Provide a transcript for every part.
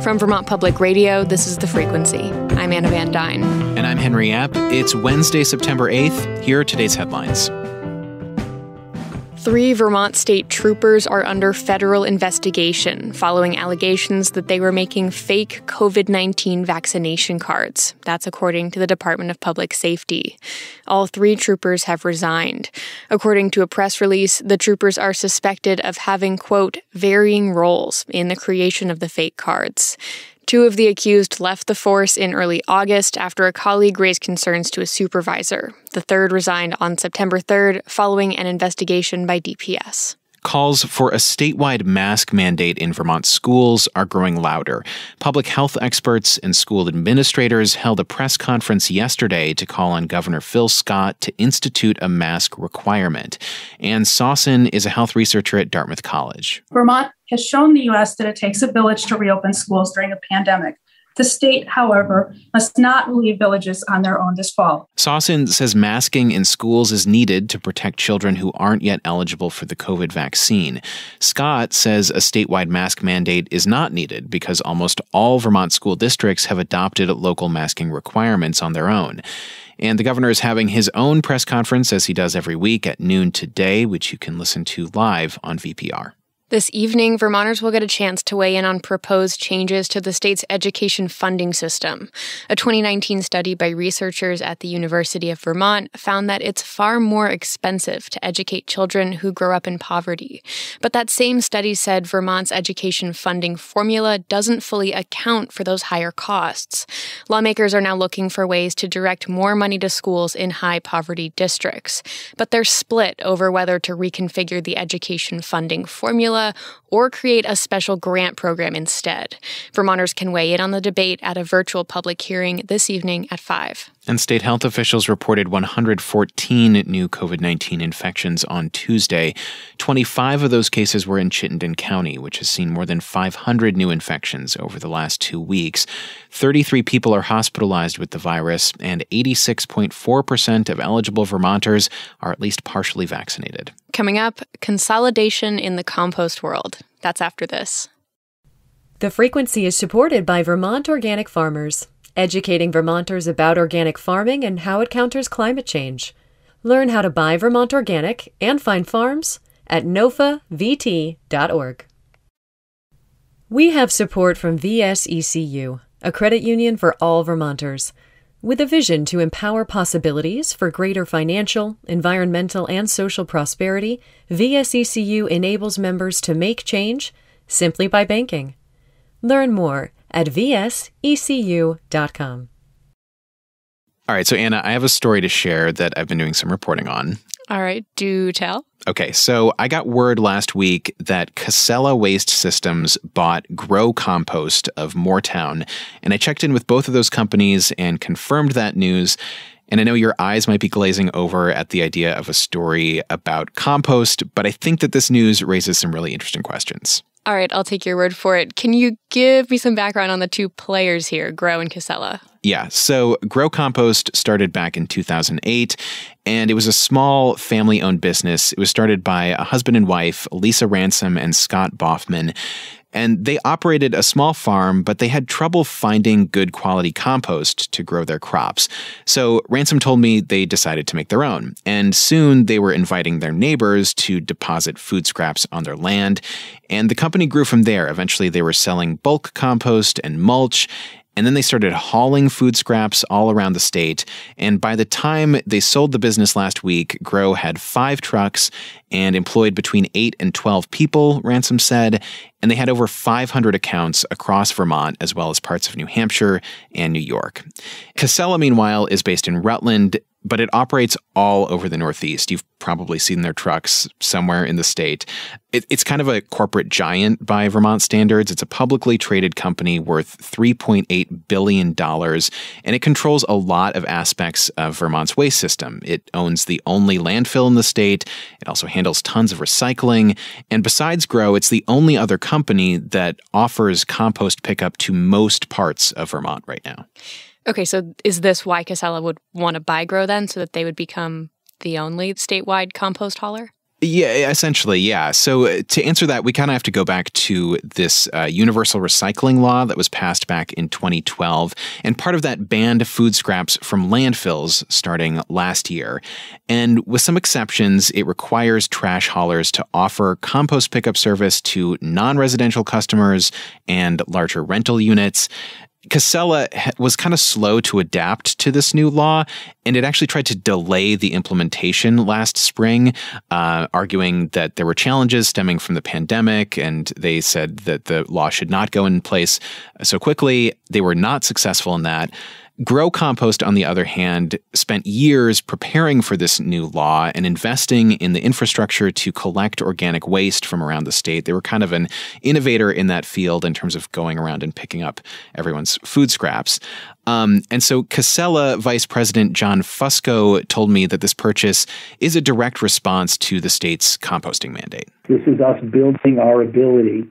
From Vermont Public Radio, this is The Frequency. I'm Anna Van Dyne. And I'm Henry App. It's Wednesday, September 8th. Here are today's headlines. 3 Vermont state troopers are under federal investigation following allegations that they were making fake COVID-19 vaccination cards. That's according to the Department of Public Safety. All 3 troopers have resigned. According to a press release, the troopers are suspected of having, quote, varying roles in the creation of the fake cards. 2 of the accused left the force in early August after a colleague raised concerns to a supervisor. The 3rd resigned on September 3rd following an investigation by DPS. Calls for a statewide mask mandate in Vermont schools are growing louder. Public health experts and school administrators held a press conference yesterday to call on Governor Phil Scott to institute a mask requirement. Ann Sawson is a health researcher at Dartmouth College. Vermont has shown the U.S. that it takes a village to reopen schools during a pandemic. The state, however, must not leave villages on their own this fall. Sawson says masking in schools is needed to protect children who aren't yet eligible for the COVID vaccine. Scott says a statewide mask mandate is not needed because almost all Vermont school districts have adopted local masking requirements on their own. And the governor is having his own press conference, as he does every week at noon today, which you can listen to live on VPR. This evening, Vermonters will get a chance to weigh in on proposed changes to the state's education funding system. A 2019 study by researchers at the University of Vermont found that it's far more expensive to educate children who grow up in poverty. But that same study said Vermont's education funding formula doesn't fully account for those higher costs. Lawmakers are now looking for ways to direct more money to schools in high-poverty districts. But they're split over whether to reconfigure the education funding formula or create a special grant program instead. Vermonters can weigh in on the debate at a virtual public hearing this evening at 5. And state health officials reported 114 new COVID-19 infections on Tuesday. 25 of those cases were in Chittenden County, which has seen more than 500 new infections over the last 2 weeks. 33 people are hospitalized with the virus, and 86.4% of eligible Vermonters are at least partially vaccinated. Coming up, consolidation in the compost world. That's after this. The Frequency is supported by Vermont Organic Farmers, educating Vermonters about organic farming and how it counters climate change. Learn how to buy Vermont Organic and find farms at nofavt.org. We have support from VSECU, a credit union for all Vermonters. With a vision to empower possibilities for greater financial, environmental, and social prosperity, VSECU enables members to make change simply by banking. Learn more at vsecu.com. All right, so Anna, I have a story to share that I've been doing some reporting on. All right, do tell. Okay, so I got word last week that Casella Waste Systems bought Grow Compost of Moortown, and I checked in with both of those companies and confirmed that news. And I know your eyes might be glazing over at the idea of a story about compost, but I think that this news raises some really interesting questions. All right, I'll take your word for it. Can you give me some background on the 2 players here, Grow and Casella? Yeah, so Grow Compost started back in 2008, and it was a small family-owned business. It was started by a husband and wife, Lisa Ransom and Scott Boffman. And they operated a small farm, but they had trouble finding good quality compost to grow their crops. So Ransom told me they decided to make their own. And soon they were inviting their neighbors to deposit food scraps on their land. And the company grew from there. Eventually they were selling bulk compost and mulch. And then they started hauling food scraps all around the state. And by the time they sold the business last week, Grow had 5 trucks and employed between 8 and 12 people, Ransom said. And they had over 500 accounts across Vermont, as well as parts of New Hampshire and New York. Casella, meanwhile, is based in Rutland, but it operates all over the Northeast. You've probably seen their trucks somewhere in the state. It's kind of a corporate giant by Vermont standards. It's a publicly traded company worth $3.8 billion, and it controls a lot of aspects of Vermont's waste system. It owns the only landfill in the state. It also handles tons of recycling. And besides Grow, it's the only other company that offers compost pickup to most parts of Vermont right now. Okay, so is this why Casella would want to buy Grow then, so that they would become the only statewide compost hauler? Yeah, essentially, yeah. So to answer that, we kind of have to go back to this universal recycling law that was passed back in 2012. And part of that banned food scraps from landfills starting last year. And with some exceptions, it requires trash haulers to offer compost pickup service to non-residential customers and larger rental units. Casella was kind of slow to adapt to this new law, and it actually tried to delay the implementation last spring, arguing that there were challenges stemming from the pandemic, and they said that the law should not go in place so quickly. They were not successful in that. Grow Compost, on the other hand, spent years preparing for this new law and investing in the infrastructure to collect organic waste from around the state. They were kind of an innovator in that field in terms of going around and picking up everyone's food scraps. And so Casella Vice President John Fusco told me that this purchase is a direct response to the state's composting mandate. This is us building our ability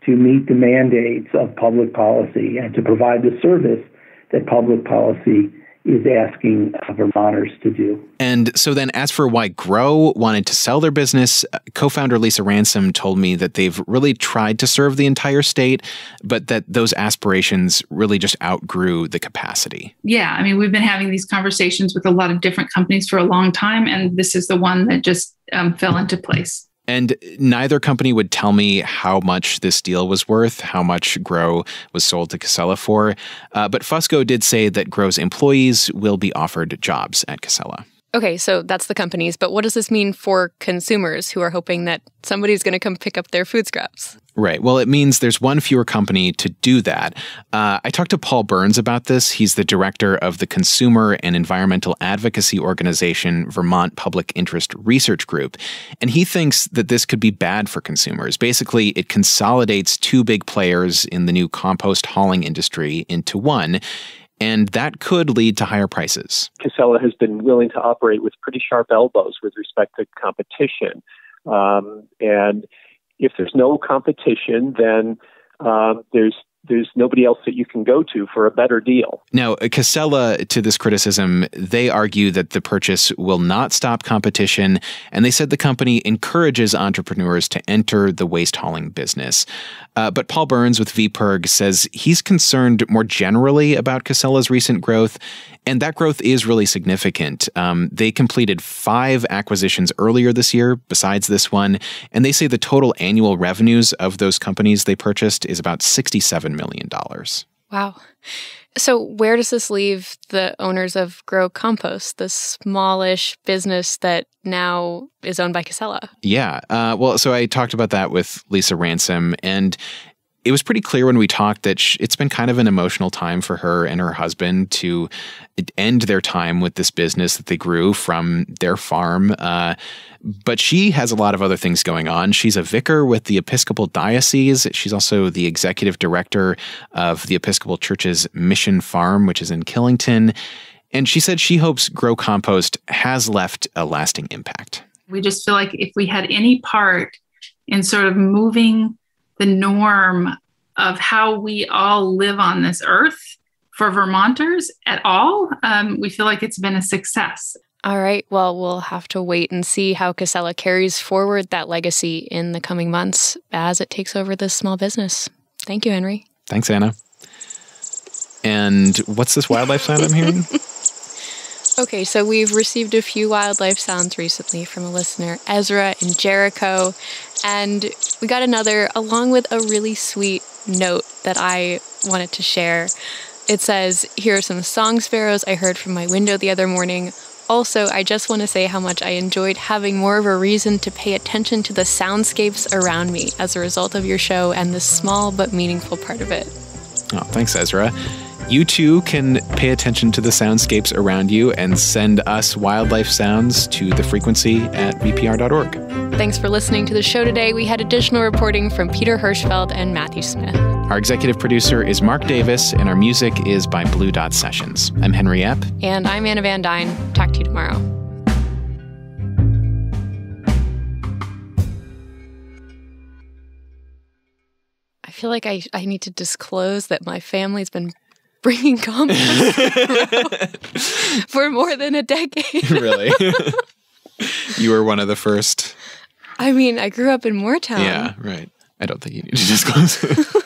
to meet the mandates of public policy and to provide the service that public policy is asking Vermonters to do. And so then as for why Grow wanted to sell their business, co-founder Lisa Ransom told me that they've really tried to serve the entire state, but that those aspirations really just outgrew the capacity. Yeah, I mean, we've been having these conversations with a lot of different companies for a long time, and this is the one that just fell into place. And neither company would tell me how much this deal was worth, how much Grow was sold to Casella for. But Fusco did say that Grow's employees will be offered jobs at Casella. Okay, so that's the companies, but what does this mean for consumers who are hoping that somebody's going to come pick up their food scraps? Right. Well, it means there's one fewer company to do that. I talked to Paul Burns about this. He's the director of the consumer and environmental advocacy organization Vermont Public Interest Research Group. And he thinks that this could be bad for consumers. Basically, it consolidates two big players in the new compost hauling industry into one. And that could lead to higher prices. Casella has been willing to operate with pretty sharp elbows with respect to competition. And if there's no competition, then there's nobody else that you can go to for a better deal. Now, Casella, to this criticism, they argue that the purchase will not stop competition, and they said the company encourages entrepreneurs to enter the waste hauling business. But Paul Burns with VPIRG says he's concerned more generally about Casella's recent growth, and that growth is really significant. They completed 5 acquisitions earlier this year, besides this one, and they say the total annual revenues of those companies they purchased is about $67 million. Wow. So where does this leave the owners of Grow Compost, the smallish business that now is owned by Casella? Yeah. Well, so I talked about that with Lisa Ransom, and it was pretty clear when we talked that it's been kind of an emotional time for her and her husband to end their time with this business that they grew from their farm. But she has a lot of other things going on. She's a vicar with the Episcopal Diocese. She's also the executive director of the Episcopal Church's Mission Farm, which is in Killington. And she said she hopes Grow Compost has left a lasting impact. We just feel like if we had any part in sort of moving the norm of how we all live on this earth for Vermonters at all, we feel like it's been a success. All right. Well, we'll have to wait and see how Casella carries forward that legacy in the coming months as it takes over this small business. Thank you, Henry. Thanks, Anna. And what's this wildlife sound I'm hearing? Okay, so we've received a few wildlife sounds recently from a listener, Ezra in Jericho, and we got another along with a really sweet note that I wanted to share. It says, "Here are some song sparrows I heard from my window the other morning. Also, I just want to say how much I enjoyed having more of a reason to pay attention to the soundscapes around me as a result of your show and this small but meaningful part of it." Oh, thanks, Ezra. You too can pay attention to the soundscapes around you and send us wildlife sounds to thefrequency@vpr.org. Thanks for listening to the show today. We had additional reporting from Peter Hirschfeld and Matthew Smith. Our executive producer is Mark Davis, and our music is by Blue Dot Sessions. I'm Henry Epp. And I'm Anna Van Dyne. Talk to you tomorrow. I feel like I need to disclose that my family's been bringing compost for more than a decade. Really? You were one of the first? I mean, I grew up in Moortown. Yeah, right. I don't think you need to disclose it.